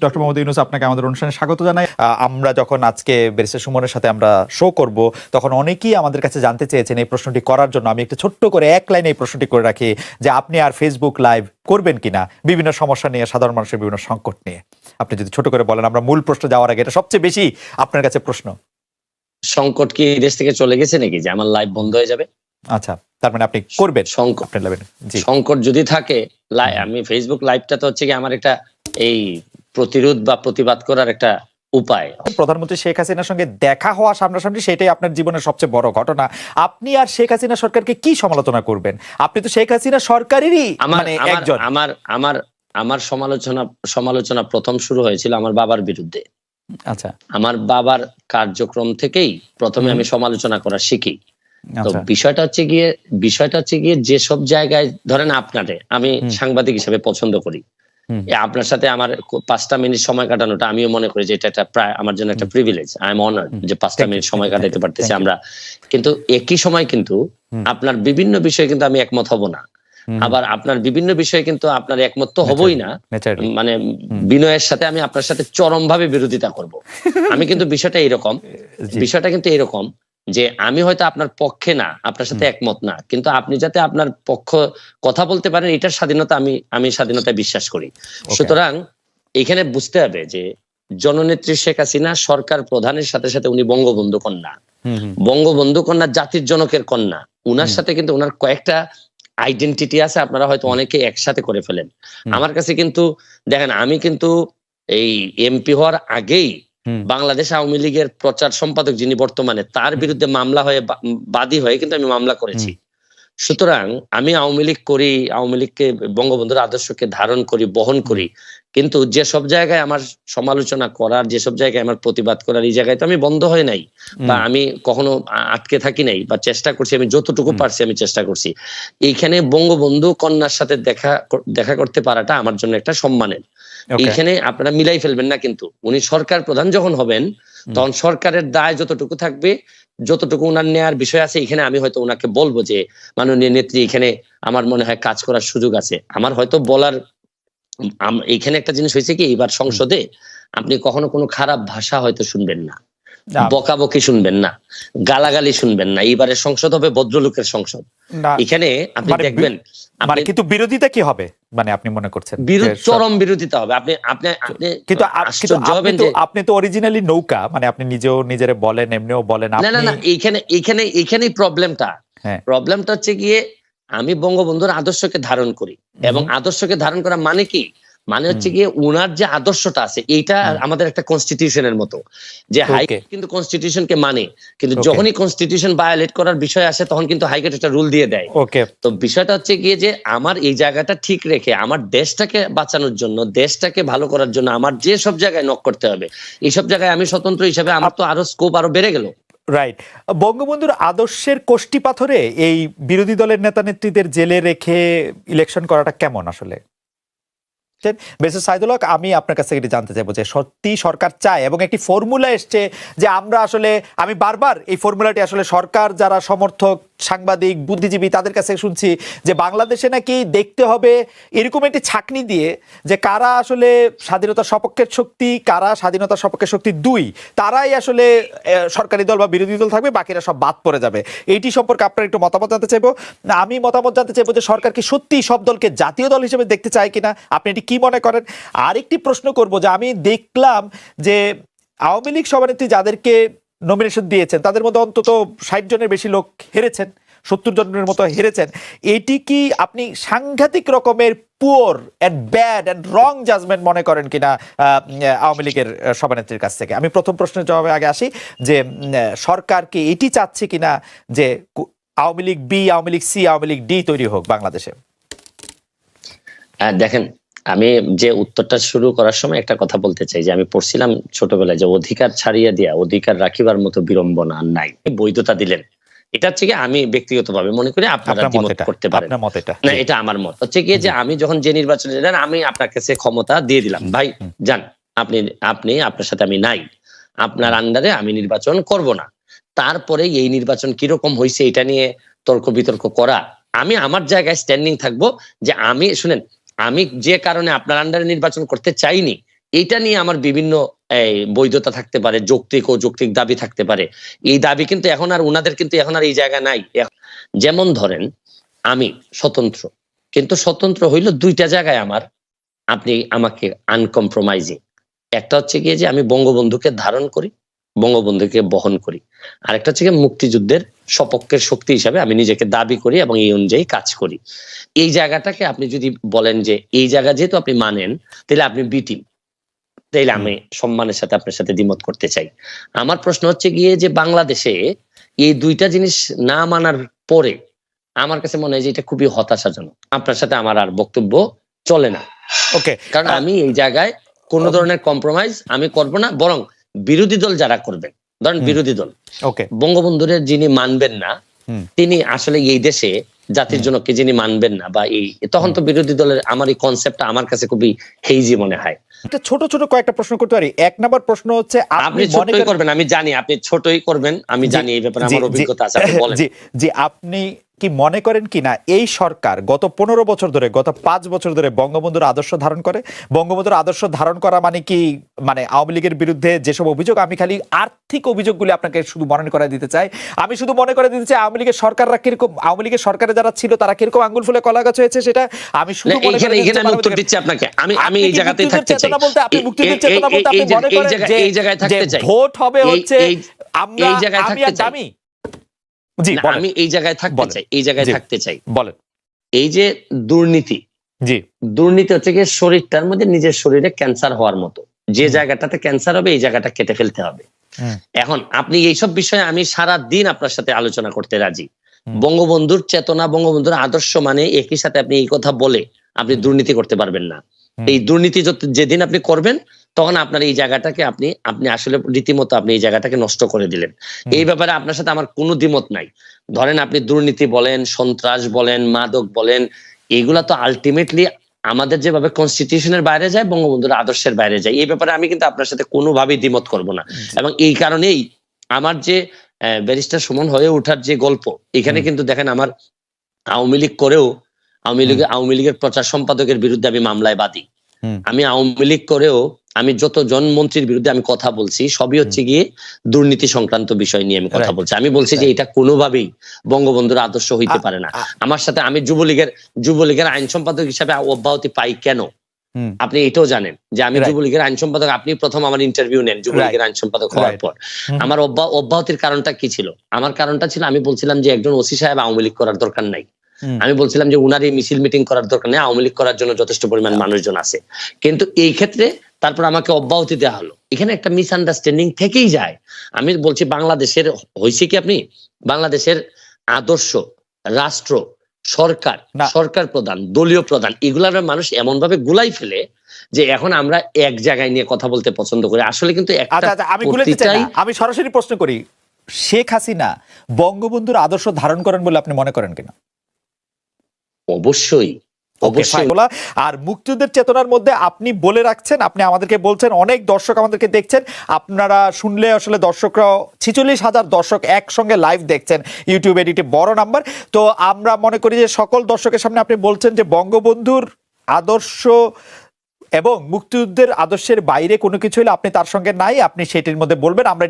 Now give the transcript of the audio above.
Doctor Mohammad Yunus, আপনাকে আমাদের অনুষ্ঠানে স্বাগত জানাই। আমরা যখন আজকে ব্যারিস্টার সুমনের সাথে আমরা শো করব, তখন অনেকেই আমাদের কাছে জানতে চেয়েছেন এই প্রশ্নটি করার জন্য। আমি একটু ছোট্ট করে এক লাইনে এই প্রশ্নটি করে রাখি যে আপনি আর ফেসবুক লাইভ করবেন কিনা বিভিন্ন সমস্যা নিয়ে, সাধারণ মানুষের বিভিন্ন সংকট নিয়ে। আপনি যদি ছোট করে বলেন, আমরা মূল প্রশ্ন যাওয়ার আগে, এটা সবচেয়ে বেশি আপনার কাছে প্রশ্ন। সংকট কি দেশ থেকে চলে গেছে নাকি যে আমার লাইভ বন্ধ হয়ে যাবে? আচ্ছা, তার মানে আপনি করবেন সংকট যদি থাকে, আমি ফেসবুক লাইভটা তো হচ্ছে কি আমার একটা এই প্রতিরোধ বা প্রতিবাদ করার একটা উপায়। প্রধানমন্ত্রী শেখ হাসিনার সঙ্গে দেখা হওয়া সামনাসামনি, সেটাই আপনার জীবনের সবচেয়ে বড় ঘটনা। আপনি আর শেখ হাসিনা সরকারকে কি সমালোচনা করবেন? আপনি তো শেখ হাসিনা সরকারেরই একজন। আমার সমালোচনা প্রথম শুরু হয়েছিল আমার বাবার বিরুদ্ধে। আচ্ছা, আমার বাবার কার্যক্রম থেকেই প্রথমে আমি সমালোচনা করা শিখি। তো বিষয়টা হচ্ছে গিয়ে যেসব জায়গায় ধরেন আপনারে আমি সাংবাদিক হিসেবে পছন্দ করি, আপনার সাথে আমার 5টা মিনিট সময় কাটানোটা আমিও মনে করি যে এটা একটা প্রায় আমার জন্য একটা প্রিভিলেজ। আই এম অনার্ড যে 5টা মিনিট সময় কাটাতে পারতেছি আমরা। কিন্তু একই সময় কিন্তু আপনার বিভিন্ন বিষয়ে কিন্তু আমি একমত হব না, আবার আপনার বিভিন্ন বিষয়ে কিন্তু আপনার একমত তো হবই না। মানে বিনয়ের সাথে আমি আপনার সাথে চরমভাবে বিরোধিতা করব। আমি কিন্তু বিষয়টা কিন্তু এরকম যে আমি হয়তো আপনার পক্ষে না, আপনার সাথে একমত না, কিন্তু আপনি যাতে আপনার পক্ষ কথা বলতে পারেন এটার স্বাধীনতা আমি স্বাধীনতায় বিশ্বাস করি। সুতরাং এখানে বুঝতে হবে যে জননেত্রী শেখ হাসিনা সরকার প্রধানের সাথে সাথে উনি বঙ্গবন্ধু কন্যা, জাতির জনকের কন্যা। উনার সাথে কিন্তু উনার কয়েকটা আইডেন্টিটি আছে, আপনারা হয়তো অনেকে একসাথে করে ফেলেন। আমার কাছে কিন্তু দেখেন, আমি কিন্তু এই এমপি হওয়ার আগেই বাংলাদেশ আওয়ামী লীগের প্রচার সম্পাদক যিনি বর্তমানে, তার বিরুদ্ধে মামলা হয়ে বাদী হয়ে কিন্তু আমি মামলা করেছি। সুতরাং আমি আওয়ামী লীগ করি, আওয়ামী লীগকে বঙ্গবন্ধুর আদর্শকে ধারণ করি, বহন করি, কিন্তু যেসব জায়গায় আমার সমালোচনা করার, যেসব জায়গায় আমার প্রতিবাদ করার, এই জায়গায় তো আমি বন্ধ হয়ে নাই বা আমি কখনো আটকে থাকি নাই, বা চেষ্টা করছি, আমি যতটুকু পারছি আমি চেষ্টা করছি। এইখানে বঙ্গবন্ধু কন্যার সাথে দেখা করতে পারাটা আমার জন্য একটা সম্মানের। এইখানে আপনারা মিলাই ফেলবেন না, কিন্তু উনি সরকার প্রধান যখন হবেন তখন সরকারের দায় যতটুকু থাকবে, যতটুকু উনার নেয়ার বিষয় আছে, এখানে আমি হয়তো উনাকে বলবো যে মাননীয় নেত্রী, এখানে আমার মনে হয় কাজ করার সুযোগ আছে। আমার হয়তো বলার এইখানে একটা জিনিস হয়েছে কি, এবার সংসদে আপনি কখনো কোনো খারাপ ভাষা হয়তো শুনবেন না, বকাবকি শুনবেন না, গালাগালি শুনবেন না। এইবারের সংসদ হবে ভদ্রলোকের সংসদ। এখানে আপনি দেখবেন কিন্তু বিরোধিতা কি হবে, মানে আপনি মনে করছেন চরম বিরোধিতা হবে। আপনি তো অরিজিনালি নৌকা, মানে আপনি নিজেও নিজেরে বলেন, এমনিও বলেন। না, এইখানেই প্রবলেমটা হচ্ছে গিয়ে আমি বঙ্গবন্ধুর আদর্শকে ধারণ করি, এবং আদর্শকে ধারণ করা মানে কি, মানে হচ্ছে গিয়ে উনার যে আদর্শটা আছে এইটা আমাদের একটা কনস্টিটিউশনের মতো, যে হাইকোর্ট কিন্তু কনস্টিটিউশনকে মানে, কিন্তু যখনই কনস্টিটিউশন ভায়োলেট করার বিষয় আসে তখন কিন্তু হাইকোর্ট একটা রুল দিয়ে দেয়। তো বিষয়টা হচ্ছে গিয়ে যে আমার এই জায়গাটা ঠিক রেখে আমার দেশটাকে বাঁচানোর জন্য, দেশটাকে ভালো করার জন্য আমার যে সব জায়গায় নক করতে হবে, এইসব জায়গায় আমি স্বতন্ত্র হিসাবে আমার তো আরো স্কোপ আরো বেড়ে গেল। রাইট। বঙ্গবন্ধুর আদর্শের কোষ্টি পাথরে এই বিরোধী দলের নেতা নেত্রীদের জেলে রেখে ইলেকশন করাটা কেমন আসলে? সাইদুল হক, আমি আপনার কাছ থেকে জানতে চাইবো যে সত্যি সরকার চায়, এবং একটি ফর্মুলা এসছে যে আমরা আসলে, আমি বারবার এই ফর্মুলাটি আসলে সরকার যারা সমর্থক, সাংবাদিক, বুদ্ধিজীবী তাদের কাছে শুনছি যে বাংলাদেশে নাকি দেখতে হবে এরকম একটি ছাঁকনি দিয়ে যে কারা আসলে স্বাধীনতার সপক্ষের শক্তি, কারা স্বাধীনতার সপক্ষের শক্তি দুই, তারাই আসলে সরকারি দল বা বিরোধী দল থাকবে, বাকিরা সব বাদ পড়ে যাবে। এইটি সম্পর্কে আপনার একটু মতামত জানতে চাইবো। আমি মতামত জানতে চাইবো যে সরকার কি সত্যি সব দলকে জাতীয় দল হিসেবে দেখতে চায় কিনা, আপনি এটি কি মনে করেন? আরেকটি প্রশ্ন করব যে আমি দেখলাম যে আওয়ামী লীগ সভানেত্রী যাদেরকে নমিনেশন দিয়েছেন তাদের মধ্যে অন্তত 60 জনের বেশি লোক হেরেছেন, 70 জনের মতো হেরেছেন। এটি কি আপনি সাংঘাতিক রকমের poor and bad and wrong judgement মনে করেন কিনা আওয়ামী লীগের সভানেত্রীর কাছ থেকে? আমি প্রথম প্রশ্নের জবাবে আগে আসি যে সরকার কি এটি চাচ্ছে কিনা যে Awami League B, Awami League C, Awami League D তৈরি হোক বাংলাদেশে? দেখেন, আমি যে উত্তরটা শুরু করার সময় একটা কথা বলতে চাই যে আমি পড়ছিলাম ছোটবেলায় যে অধিকার ছাড়িয়ে দিয়া অধিকার রাখিবার মতো বিড়ম্বনা নাই, বৈধতা দিলেন। এটা হচ্ছে কি আমি ব্যক্তিগতভাবে মনে করি, আপনারা দ্বিমত করতে পারেন না, এটা আমার মত হচ্ছে কি যে আমি যখন যে নির্বাচনে যান আমি আপনার কাছে ক্ষমতা দিয়ে দিলাম, ভাই যান, আপনি আপনার সাথে আমি নাই, আপনার আন্ডারে আমি নির্বাচন করব না। তারপরে এই নির্বাচন কিরকম হয়েছে এটা নিয়ে তর্ক বিতর্ক করা, আমি আমার জায়গায় স্ট্যান্ডিং থাকবো যে আমি শুনেন, আমি যে কারণে আপনার আন্ডারে নির্বাচন করতে চাইনি এটা নিয়ে আমার বিভিন্ন বৈধতা থাকতে পারে, যৌক্তিক ও যৌক্তিক দাবি থাকতে পারে। এই দাবি কিন্তু এখন আর উনাদের কিন্তু এখন আর এই জায়গায় নাই। যেমন ধরেন আমি স্বতন্ত্র, কিন্তু স্বতন্ত্র হইল দুইটা জায়গায় আমার, আপনি আমাকে আনকম্প্রোমাইজিং। একটা হচ্ছে গিয়ে যে আমি বঙ্গবন্ধুকে ধারণ করি, বঙ্গবন্ধুকে বহন করি। আরেকটা হচ্ছে গিয়ে মুক্তিযুদ্ধের সপক্ষের শক্তি হিসাবে আমি নিজেকে দাবি করি এবং এই অনুযায়ী কাজ করি। এই জায়গাটাকে আপনি যদি বলেন যে এই জায়গা যেহেতু আপনি মানেন, তাহলে আপনি বি টিম, তাইলে আমি সম্মানের সাথে আপনার সাথে দ্বিমত করতে চাই। আমার প্রশ্ন হচ্ছে গিয়ে যে বাংলাদেশে এই দুইটা জিনিস না মানার পরে আমার কাছে মনে হয় যে এটা খুবই হতাশাজনক। আপনার সাথে আমার আর বক্তব্য চলে না। ওকে, কারণ আমি এই জায়গায় কোনো ধরনের কম্প্রোমাইজ আমি করব না, বরং বিরোধী দল যারা করবেন, ধরেন বিরোধী দল ওকে, বঙ্গবন্ধুর যিনি মানবেন না, তিনি আসলে এই দেশে জাতির জনককে যিনি মানবেন না, বা এই তখন তো বিরোধী দলের আমার এই কনসেপ্টটা আমার কাছে খুবই হেইজি মনে হয়। একটা ছোট ছোট কয়েকটা প্রশ্ন করতে পারি। এক নম্বর প্রশ্ন হচ্ছে, আপনি ছোটই করবেন, আমি জানি আপনি ছোটই করবেন, আমি জানি এই ব্যাপারে আমার অভিজ্ঞতা আছে, আপনি বলেন। জি, আপনি কি মনে করেন কিনা এই সরকার গত 15 বছর ধরে, গত 5 বছর ধরে বঙ্গবন্ধুর আদর্শ ধারণ করে? বঙ্গবন্ধুর আদর্শ ধারণ করা মানে কি, মানে আওয়ামী লীগের বিরুদ্ধে যেসব অভিযোগ, আমি খালি আর্থিক অভিযোগগুলি আপনাকে শুধু মনে করে দিতে চাই। আমি শুধু মনে করে দিতে চাই আওয়ামী লীগের সরকাররা কিরকম, আওয়ামী লীগের সরকারে যারা ছিল তারা কিরকম আঙ্গুল ফুলে কলা গাছ হয়েছে, সেটা আমি শুধু মনে করে দিতে চাই। আমি উত্তর দিচ্ছি আপনাকে, আমি এই জায়গাতেই থাকতে চাই। আপনি মুক্তিযুদ্ধের চেতনা বলতে আপনি মনে করেন যে এই জায়গায় থাকতে চাই, ভোট হবে হচ্ছে আমরা, এই জায়গায় আমি থাকতে চাই। আমি এই জায়গায় থাকতে চাই, এই জায়গায় থাকতে চাই। বলেন। এই যে দুর্নীতি, দুর্নীতি হচ্ছে গিয়ে শরীরটার মধ্যে নিজের শরীরে ক্যান্সার হওয়ার মতো, যে জায়গাটাতে ক্যান্সার হবে এই জায়গাটা কেটে ফেলতে হবে। এখন আপনি এইসব বিষয়ে আমি সারা দিন আপনার সাথে আলোচনা করতে রাজি। বঙ্গবন্ধুর চেতনা, বঙ্গবন্ধুর আদর্শ মানে একই সাথে আপনি এই কথা বলে আপনি দুর্নীতি করতে পারবেন না। এই দুর্নীতি যেদিন আপনি করবেন তখন আপনার এই জায়গাটাকে আপনি আসলে রীতিমতো আপনি এই জায়গাটাকে নষ্ট করে দিলেন। এই ব্যাপারে আপনার সাথে আমার কোনো দ্বিমত নাই। ধরেন আপনি দুর্নীতি বলেন, সন্ত্রাস বলেন, মাদক বলেন, এগুলা তো আলটিমেটলি আমাদের যেভাবে কনস্টিটিউশনের বাইরে যায়, বঙ্গবন্ধুর আদর্শের বাইরে যায়। এই ব্যাপারে আমি কিন্তু আপনার সাথে কোনোভাবেই দ্বিমত করব না। এবং এই কারণেই আমার যে ব্যারিস্টার সুমন হয়ে ওঠার যে গল্প, এখানে কিন্তু দেখেন আমার আওয়ামী লীগ করেও আওয়ামী লীগের প্রচার সম্পাদকের বিরুদ্ধে আমি মামলায় বাদী। আমি আওয়ামী লীগ করেও আমি যতজন মন্ত্রীর বিরুদ্ধে আমি কথা বলছি, সবই হচ্ছে গিয়ে দুর্নীতি সংক্রান্ত বিষয় নিয়ে আমি কথা বলছি। আমি বলছি যে এটা কোনোভাবেই বঙ্গবন্ধুর আদর্শ হইতে পারে না। আমার সাথে আমি যুবলীগের আইন সম্পাদক হিসাবে অব্যাহতি পাই কেন, আপনি এটাও জানেন যে আমি যুবলীগের আইন সম্পাদক। আপনি প্রথম আমার ইন্টারভিউ নেন যুবলীগের আইন সম্পাদক হওয়ার পর। আমার অব্যাহতির কারণটা কি ছিল? আমার কারণটা ছিল, আমি বলছিলাম যে একজন ওসি সাহেব আওয়ামী লীগ করার দরকার নাই। আমি বলছিলাম যে উনার এই মিছিল মিটিং করার দরকার নেই, আওয়ামী লীগ করার জন্য যথেষ্ট পরিমাণ মানুষজন আছে। কিন্তু এই ক্ষেত্রে তারপর আমাকে অব্যাহতি দেওয়া হলো। এখানে একটা মিসআন্ডারস্ট্যান্ডিং থেকেই যায়। আমি বলছি বাংলাদেশের হয়েছে কি, আপনি বাংলাদেশের আদর্শ, রাষ্ট্র, সরকার প্রধান, দলীয় প্রধান, এগুলার মানুষ এমন ভাবে গুলাই ফেলে যে এখন আমরা এক জায়গায় নিয়ে কথা বলতে পছন্দ করি। আসলে কিন্তু আমি সরাসরি প্রশ্ন করি, শেখ হাসিনা বঙ্গবন্ধুর আদর্শ ধারণ করেন বলে আপনি মনে করেন কিনা? অবশ্যই। আর মুক্তিযুদ্ধের চেতনার মধ্যে আপনি বলে রাখছেন, আপনি আমাদেরকে বলছেন, অনেক দর্শক আমাদেরকে দেখছেন, আপনারা শুনলে আসলে দর্শকরা 46,000 দর্শক একসঙ্গে লাইভ দেখছেন ইউটিউব এডিটে, বড় নাম্বার। তো আমরা মনে করি যে সকল দর্শকের সামনে আপনি বলছেন যে বঙ্গবন্ধুর আদর্শ এবং মুক্তিযুদ্ধের আদর্শের বাইরে কোনো কিছু হলে আপনি তার সঙ্গে নাই, আপনি সেটির মধ্যে বলবেন। আমরা